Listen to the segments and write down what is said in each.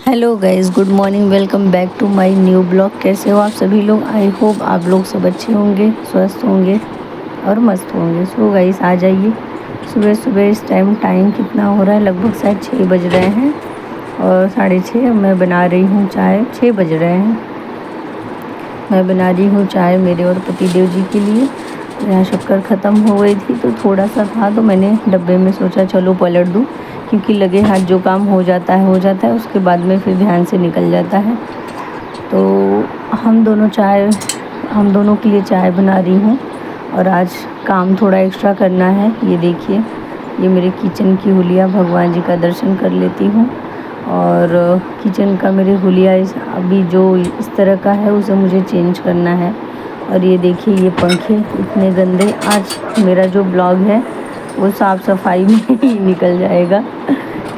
Hello guys, good morning. Welcome back to my new blog. कैसे हो आप सभी लोग? आई होप आप लोग सब अच्छे होंगे, स्वस्थ होंगे और मस्त होंगे। सो गाइस, आ जाइए। सुबह सुबह इस टाइम कितना हो रहा है? लगभग शायद 6 बज रहे हैं और 6:30 मैं बना रही हूँ चाय। 6 बज रहे हैं। मैं बना रही हूँ चाय मेरे और पतिदेव जी के लिए। यहाँ शक्कर ख़त्म हो गई थी तो थोड़ा सा था, तो मैंने डब्बे में सोचा चलो पलट दूँ, क्योंकि लगे हाथ जो काम हो जाता है उसके बाद में फिर ध्यान से निकल जाता है। तो हम दोनों के लिए चाय बना रही हूँ और आज काम थोड़ा एक्स्ट्रा करना है। ये देखिए, ये मेरे किचन की हुलिया, भगवान जी का दर्शन कर लेती हूँ। और किचन का मेरे हुलिया अभी जो इस तरह का है उसे मुझे चेंज करना है। और ये देखिए, ये पंखे इतने गंदे। आज मेरा जो ब्लॉग है वो साफ़ सफाई में ही निकल जाएगा,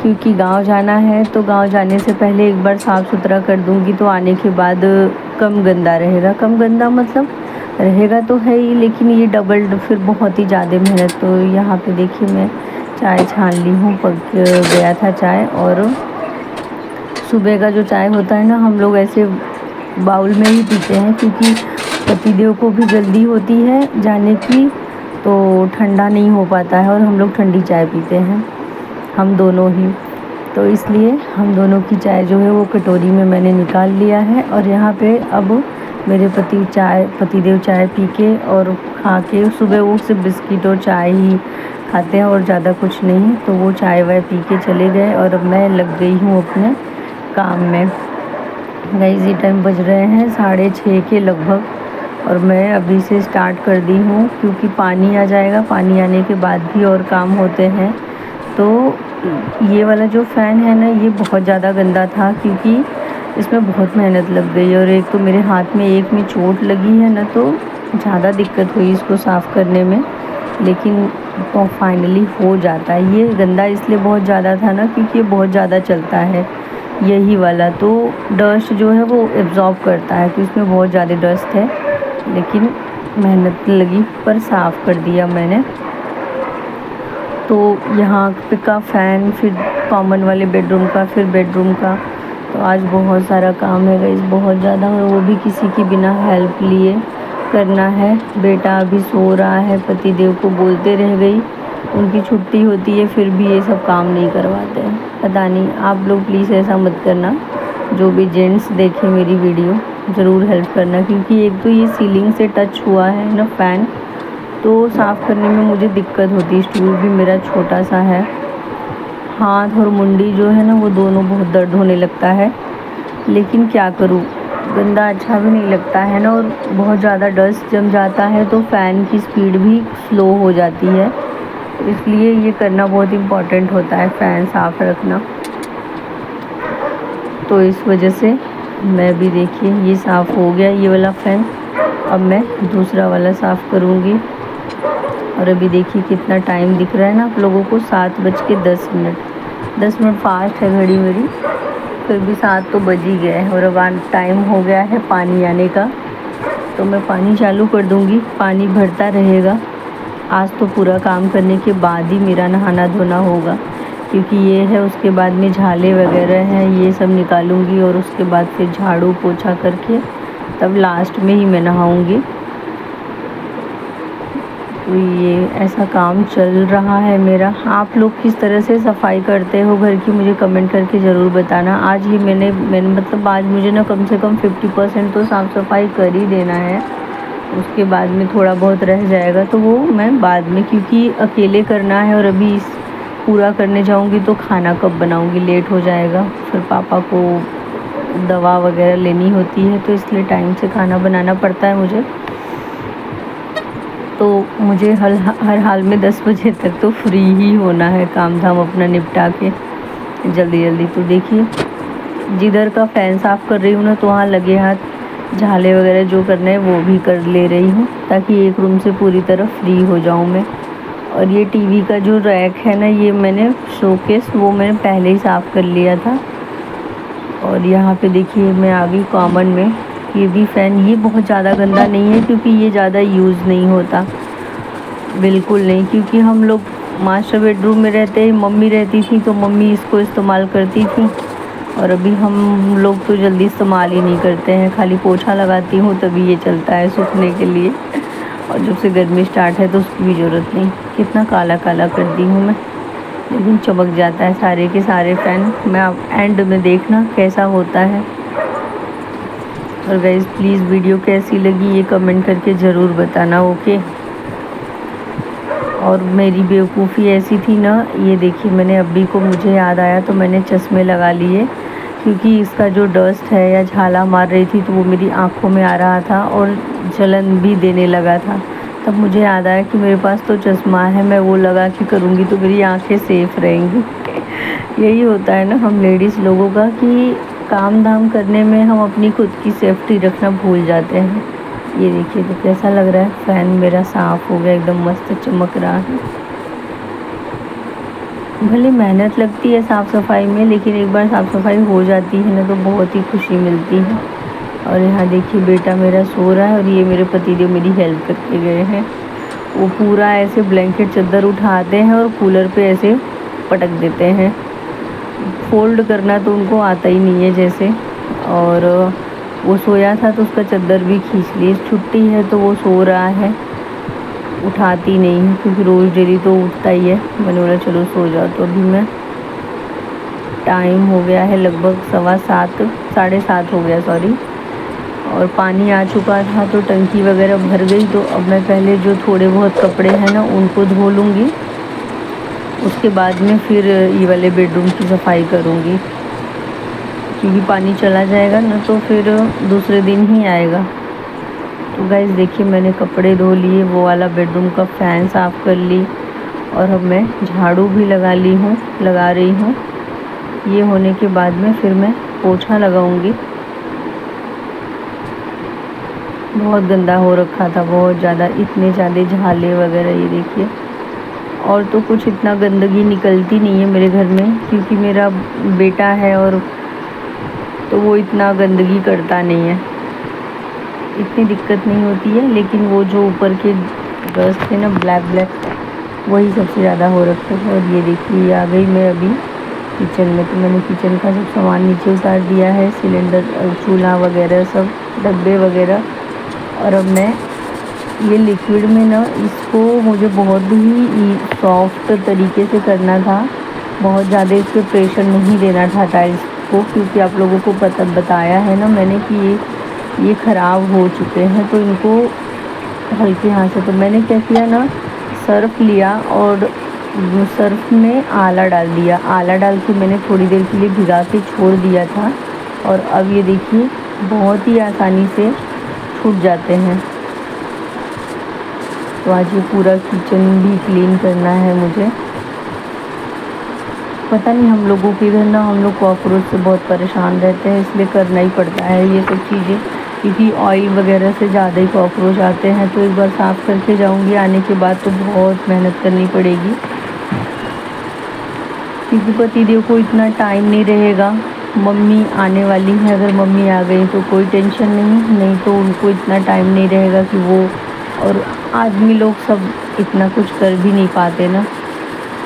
क्योंकि गांव जाना है। तो गांव जाने से पहले एक बार साफ़ सुथरा कर दूंगी तो आने के बाद कम गंदा रहेगा। कम गंदा मतलब रहेगा तो है ही, लेकिन ये डबल फिर बहुत ही ज़्यादा मेहनत। तो यहाँ पे देखिए, मैं चाय छान ली हूँ, पक गया था चाय। और सुबह का जो चाय होता है ना, हम लोग ऐसे बाउल में ही पीते हैं, क्योंकि पतिदेव को भी जल्दी होती है जाने की, तो ठंडा नहीं हो पाता है और हम लोग ठंडी चाय पीते हैं, हम दोनों ही। तो इसलिए हम दोनों की चाय जो है वो कटोरी में मैंने निकाल लिया है। और यहाँ पे अब मेरे पतिदेव चाय पी के और खा के, सुबह वो सिर्फ बिस्किट और चाय ही खाते हैं और ज़्यादा कुछ नहीं, तो वो चाय वाय पी के चले गए और अब मैं लग गई हूँ अपने काम में। गाइस, ये टाइम बज रहे हैं 6:30 के लगभग और मैं अभी से स्टार्ट कर दी हूँ, क्योंकि पानी आ जाएगा। पानी आने के बाद भी और काम होते हैं। तो ये वाला जो फ़ैन है ना, ये बहुत ज़्यादा गंदा था, क्योंकि इसमें बहुत मेहनत लग गई। और एक तो मेरे हाथ में एक में चोट लगी है ना, तो ज़्यादा दिक्कत हुई इसको साफ़ करने में, लेकिन तो फाइनली हो जाता है। ये गंदा इसलिए बहुत ज़्यादा था ना, क्योंकि ये बहुत ज़्यादा चलता है यही वाला, तो डस्ट जो है वो एब्ज़ॉर्ब करता है, तो इसमें बहुत ज़्यादा डस्ट है। लेकिन मेहनत लगी पर साफ़ कर दिया मैंने। तो यहाँ पे का फ़ैन, फिर कॉमन वाले बेडरूम का, फिर बेडरूम का, तो आज बहुत सारा काम है गाइस, बहुत ज़्यादा। और वो भी किसी की बिना हेल्प लिए करना है। बेटा अभी सो रहा है, पतिदेव को बोलते रह गई, उनकी छुट्टी होती है फिर भी ये सब काम नहीं करवाते हैं। पता नहीं, आप लोग प्लीज़ ऐसा मत करना। जो भी जेंट्स देखें मेरी वीडियो, ज़रूर हेल्प करना, क्योंकि एक तो ये सीलिंग से टच हुआ है ना फ़ैन, तो साफ़ करने में मुझे दिक्कत होती है। स्टूल भी मेरा छोटा सा है, हाथ और मुंडी जो है ना वो दोनों बहुत दर्द होने लगता है। लेकिन क्या करूँ, गंदा अच्छा भी नहीं लगता है ना, और बहुत ज़्यादा डस्ट जम जाता है तो फ़ैन की स्पीड भी स्लो हो जाती है। इसलिए ये करना बहुत इम्पॉर्टेंट होता है, फ़ैन साफ़ रखना। तो इस वजह से मैं भी, देखिए, ये साफ़ हो गया ये वाला फ़ैन। अब मैं दूसरा वाला साफ़ करूँगी। और अभी देखिए कितना टाइम दिख रहा है ना आप लोगों को, 7:10। 10 मिनट फास्ट है घड़ी मेरी, फिर भी 7 तो बज ही गए हैं। और अब टाइम हो गया है पानी आने का, तो मैं पानी चालू कर दूँगी, पानी भरता रहेगा। आज तो पूरा काम करने के बाद ही मेरा नहाना धोना होगा, क्योंकि ये है, उसके बाद में झाले वगैरह हैं, ये सब निकालूंगी और उसके बाद फिर झाड़ू पोछा करके तब लास्ट में ही मैं नहाऊंगी। तो ये ऐसा काम चल रहा है मेरा। आप लोग किस तरह से सफाई करते हो घर की, मुझे कमेंट करके ज़रूर बताना। आज ही मैंने मतलब आज मुझे ना कम से कम 50% तो साफ़ सफाई कर ही देना है। उसके बाद में थोड़ा बहुत रह जाएगा तो वो मैं बाद में, क्योंकि अकेले करना है और अभी इस पूरा करने जाऊंगी तो खाना कब बनाऊंगी, लेट हो जाएगा। फिर पापा को दवा वगैरह लेनी होती है, तो इसलिए टाइम से खाना बनाना पड़ता है मुझे। तो मुझे हर हाल में 10 बजे तक तो फ्री ही होना है, काम धाम अपना निपटा के जल्दी जल्दी। तो देखिए, जिधर का फ़ैन साफ़ कर रही हूँ ना, तो वहाँ लगे हाथ झाले वगैरह जो करना है वो भी कर ले रही हूँ, ताकि एक रूम से पूरी तरह फ्री हो जाऊँ मैं। और ये टीवी का जो रैक है ना, ये मैंने शोकेस वो मैंने पहले ही साफ़ कर लिया था। और यहाँ पे देखिए मैं आ गई कॉमन में। ये भी फ़ैन, ये बहुत ज़्यादा गंदा नहीं है, क्योंकि ये ज़्यादा यूज़ नहीं होता, बिल्कुल नहीं। क्योंकि हम लोग मास्टर बेडरूम में रहते हैं, मम्मी रहती थी तो मम्मी इसको इस्तेमाल करती थी, और अभी हम लोग तो जल्दी इस्तेमाल ही नहीं करते हैं, खाली पोछा लगाती हूँ तभी ये चलता है सूखने के लिए, और जब से गर्मी स्टार्ट है तो उसकी भी ज़रूरत नहीं। कितना काला काला कर दी हूँ मैं, लेकिन चमक जाता है सारे के सारे फ़ैन। मैं अब एंड में देखना कैसा होता है। और गाइस प्लीज़ वीडियो कैसी लगी ये कमेंट करके ज़रूर बताना, ओके। और मेरी बेवकूफ़ी ऐसी थी ना, ये देखिए मैंने अभी को मुझे याद आया तो मैंने चश्मे लगा लिए, क्योंकि इसका जो डस्ट है या झाला मार रही थी तो वो मेरी आँखों में आ रहा था और जलन भी देने लगा था। तब मुझे याद आया कि मेरे पास तो चश्मा है, मैं वो लगा के करूँगी तो मेरी आँखें सेफ़ रहेंगी। यही होता है ना हम लेडीज़ लोगों का, कि काम धाम करने में हम अपनी खुद की सेफ्टी रखना भूल जाते हैं। ये देखिए तो कैसा लग रहा है, फ़ैन मेरा साफ़ हो गया, एकदम मस्त चमक रहा है। भले मेहनत लगती है साफ़ सफाई में, लेकिन एक बार साफ़ सफाई हो जाती है ना तो बहुत ही खुशी मिलती है। और यहाँ देखिए बेटा मेरा सो रहा है और ये मेरे पतिदेव मेरी हेल्प करके गए हैं। वो पूरा ऐसे ब्लैंकेट चादर उठाते हैं और कूलर पे ऐसे पटक देते हैं। फोल्ड करना तो उनको आता ही नहीं है जैसे। और वो सोया था तो उसका चादर भी खींच ली। छुट्टी है तो वो सो रहा है, उठाती नहीं है, क्योंकि रोज़ डेली तो उठता ही है। मैंने बोला चलो सो जाओ। तो अभी मैं, टाइम हो गया है लगभग 7:15, 7:30 हो गया सॉरी। और पानी आ चुका था तो टंकी वगैरह भर गई। तो अब मैं पहले जो थोड़े बहुत कपड़े हैं ना उनको धो लूँगी, उसके बाद में फिर ये वाले बेडरूम की सफाई करूँगी, क्योंकि पानी चला जाएगा ना तो फिर दूसरे दिन ही आएगा। तो गाइस देखिए मैंने कपड़े धो लिए, वो वाला बेडरूम का फ़ैन साफ़ कर ली, और अब मैं झाड़ू भी लगा रही हूँ। ये होने के बाद में फिर मैं पोछा लगाऊंगी। बहुत गंदा हो रखा था, बहुत ज़्यादा, इतने ज़्यादा झाले वगैरह, ये देखिए। और तो कुछ इतना गंदगी निकलती नहीं है मेरे घर में, क्योंकि मेरा बेटा है और तो वो इतना गंदगी करता नहीं है, इतनी दिक्कत नहीं होती है। लेकिन वो जो ऊपर के डस्ट है ना ब्लैक वही सबसे ज़्यादा हो रखा है। और ये देखिए आ गई मैं अभी किचन में। तो मैंने किचन का सब सामान नीचे उतार दिया है, सिलेंडर, चूल्हा वगैरह सब, डब्बे वगैरह। और अब मैं ये लिक्विड में ना, इसको मुझे बहुत ही सॉफ्ट तरीके से करना था, बहुत ज़्यादा इस पर प्रेशर नहीं देना था टाइल्स को, क्योंकि आप लोगों को बताया है ना मैंने कि ये ख़राब हो चुके हैं, तो इनको हल्के हाथ से। तो मैंने क्या किया ना, सर्फ़ लिया और सर्फ़ में आला डाल दिया। आला डाल के मैंने थोड़ी देर के लिए भिगा के छोड़ दिया था, और अब ये देखिए बहुत ही आसानी से छूट जाते हैं। तो आज ये पूरा किचन भी क्लीन करना है मुझे। पता नहीं हम लोगों के इधर ना, हम लोग कॉकरोच से बहुत परेशान रहते हैं, इसलिए करना ही पड़ता है ये सब चीज़ें, क्योंकि ऑयल वगैरह से ज़्यादा ही कॉकरोच आते हैं। तो एक बार साफ़ करके जाऊंगी, आने के बाद तो बहुत मेहनत करनी पड़ेगी, क्योंकि पतिदेव को इतना टाइम नहीं रहेगा। मम्मी आने वाली है, अगर मम्मी आ गई तो कोई टेंशन नहीं तो उनको इतना टाइम नहीं रहेगा कि वो, और आदमी लोग सब इतना कुछ कर भी नहीं पाते ना,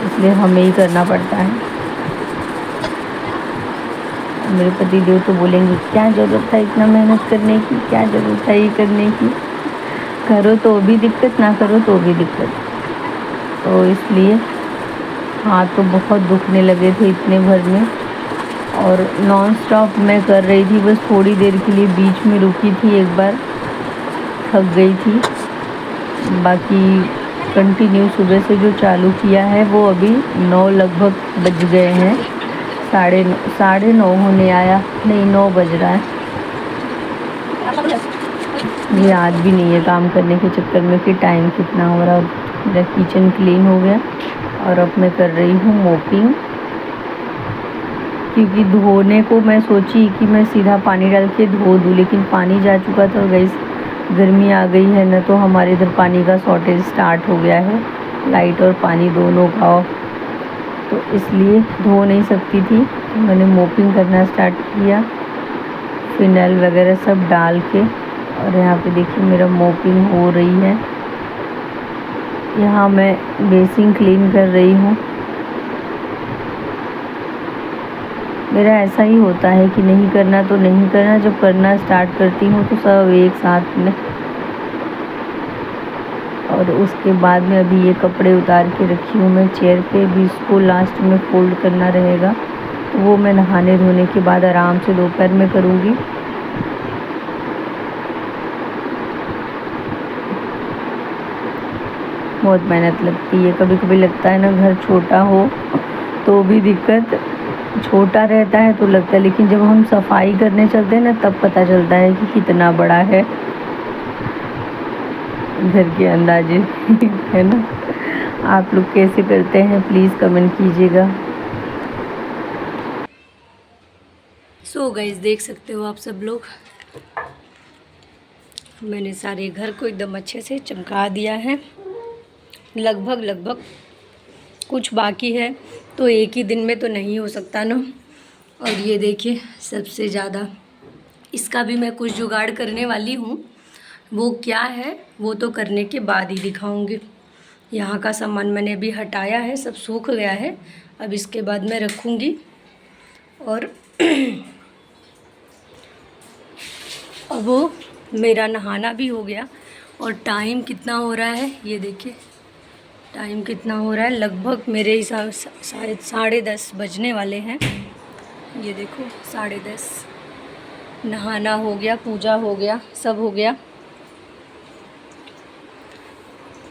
इसलिए हमें ही करना पड़ता है। मेरे पतिदेव तो बोलेंगे क्या ज़रूरत है इतना मेहनत करने की, क्या ज़रूरत है ये करने की, करो तो भी दिक्कत, ना करो तो भी दिक्कत। तो इसलिए हाथ तो बहुत दुखने लगे थे इतने भर में, और नॉन स्टॉप मैं कर रही थी, बस थोड़ी देर के लिए बीच में रुकी थी एक बार, थक गई थी। बाकी कंटिन्यू सुबह से जो चालू किया है वो अभी 9 लगभग बज गए हैं, 9:30 होने आया, नहीं 9 बज रहा है। मुझे याद भी नहीं है काम करने के चक्कर में कि टाइम कितना हो रहा। मेरा किचन क्लीन हो गया और अब मैं कर रही हूँ मोपिंग, क्योंकि धोने को मैं सोची कि मैं सीधा पानी डाल के धो दूँ, लेकिन पानी जा चुका था। गाइस गर्मी आ गई है ना, तो हमारे इधर पानी का शॉर्टेज स्टार्ट हो गया है, लाइट और पानी दोनों का ऑफ, तो इसलिए धो नहीं सकती थी। तो मैंने मोपिंग करना स्टार्ट किया, फिनाइल वगैरह सब डाल के। और यहाँ पे देखिए मेरा मोपिंग हो रही है। यहाँ मैं बेसिन क्लीन कर रही हूँ। मेरा ऐसा ही होता है कि नहीं करना तो नहीं करना, जब करना स्टार्ट करती हूँ तो सब एक साथ में। और उसके बाद में अभी ये कपड़े उतार के रखी हूँ मैं चेयर पे, भी इसको लास्ट में फोल्ड करना रहेगा, तो वो मैं नहाने धोने के बाद आराम से दोपहर में करूँगी। बहुत मेहनत लगती है, कभी कभी लगता है ना घर छोटा हो तो भी दिक्कत, छोटा रहता है तो लगता है, लेकिन जब हम सफाई करने चलते हैं ना तब पता चलता है कि कितना बड़ा है घर के अंदाजे है ना। आप लोग कैसे करते हैं प्लीज़ कमेंट कीजिएगा। सो गाइस देख सकते हो आप सब लोग, मैंने सारे घर को एकदम अच्छे से चमका दिया है। लगभग कुछ बाकी है, तो एक ही दिन में तो नहीं हो सकता ना। और ये देखिए सबसे ज़्यादा इसका भी मैं कुछ जुगाड़ करने वाली हूँ, वो क्या है वो तो करने के बाद ही दिखाऊंगी। यहाँ का सामान मैंने अभी हटाया है, सब सूख गया है, अब इसके बाद मैं रखूँगी। और अब वो मेरा नहाना भी हो गया। और टाइम कितना हो रहा है ये देखिए, टाइम कितना हो रहा है, लगभग मेरे हिसाब से शायद 10:30 बजने वाले हैं। ये देखो 10:30, नहाना हो गया, पूजा हो गया, सब हो गया।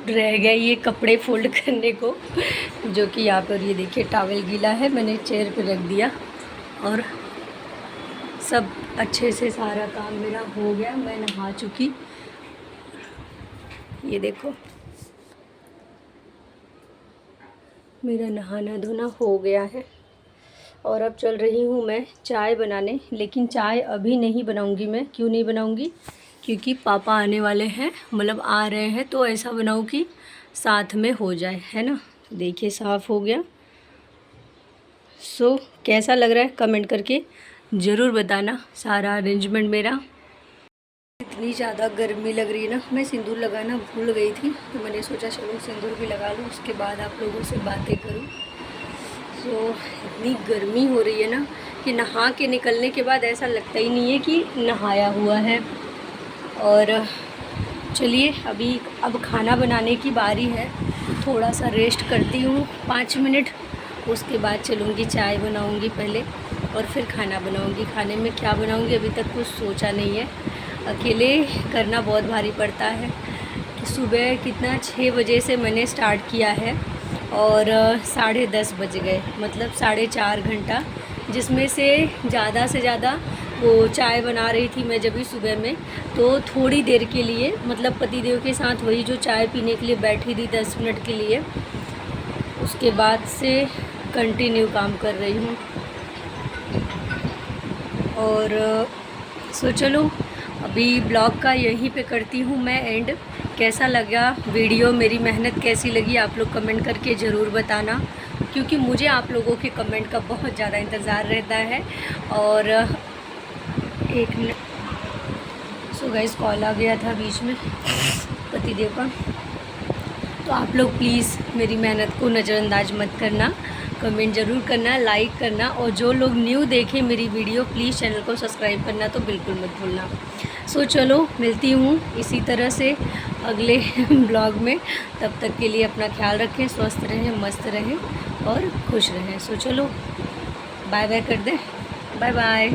रह गया ये कपड़े फोल्ड करने को, जो कि यहाँ पर ये देखिए टॉवल गीला है, मैंने चेयर पे रख दिया। और सब अच्छे से सारा काम मेरा हो गया, मैं नहा चुकी। ये देखो मेरा नहाना धोना हो गया है। और अब चल रही हूँ मैं चाय बनाने, लेकिन चाय अभी नहीं बनाऊँगी मैं। क्यों नहीं बनाऊँगी? क्योंकि पापा आने वाले हैं, मतलब आ रहे हैं, तो ऐसा बनाऊँ कि साथ में हो जाए, है ना। देखिए साफ़ हो गया। सो कैसा लग रहा है कमेंट करके ज़रूर बताना सारा अरेंजमेंट मेरा। इतनी ज़्यादा गर्मी लग रही है ना, मैं सिंदूर लगाना भूल गई थी, तो मैंने सोचा चलो सिंदूर भी लगा लूँ, उसके बाद आप लोगों से बातें करूँ। तो इतनी गर्मी हो रही है ना कि नहा के निकलने के बाद ऐसा लगता ही नहीं है कि नहाया हुआ है। और चलिए अब खाना बनाने की बारी है, थोड़ा सा रेस्ट करती हूँ 5 मिनट, उसके बाद चलूँगी चाय बनाऊँगी पहले और फिर खाना बनाऊँगी। खाने में क्या बनाऊँगी अभी तक कुछ सोचा नहीं है, अकेले करना बहुत भारी पड़ता है। कि सुबह कितना 6 बजे से मैंने स्टार्ट किया है और 10:30 बज गए, मतलब 4.5 घंटा, जिसमें से ज़्यादा से ज़्यादा वो चाय बना रही थी मैं जब भी सुबह में, तो थोड़ी देर के लिए, मतलब पतिदेव के साथ वही जो चाय पीने के लिए बैठी थी 10 मिनट के लिए, उसके बाद से कंटिन्यू काम कर रही हूँ। और सो चलो अभी ब्लॉग का यहीं पे करती हूँ मैं एंड। कैसा लगा वीडियो, मेरी मेहनत कैसी लगी, आप लोग कमेंट करके ज़रूर बताना, क्योंकि मुझे आप लोगों के कमेंट का बहुत ज़्यादा इंतज़ार रहता है। और एक सो गाइस कॉल आ गया था बीच में पतिदेव का, तो आप लोग प्लीज़ मेरी मेहनत को नज़रअंदाज मत करना, कमेंट ज़रूर करना, लाइक करना, और जो लोग न्यू देखें मेरी वीडियो प्लीज़ चैनल को सब्सक्राइब करना तो बिल्कुल मत भूलना। सो चलो मिलती हूँ इसी तरह से अगले ब्लॉग में, तब तक के लिए अपना ख्याल रखें, स्वस्थ रहें, मस्त रहें और खुश रहें। सो चलो बाय बाय कर दें, बाय बाय।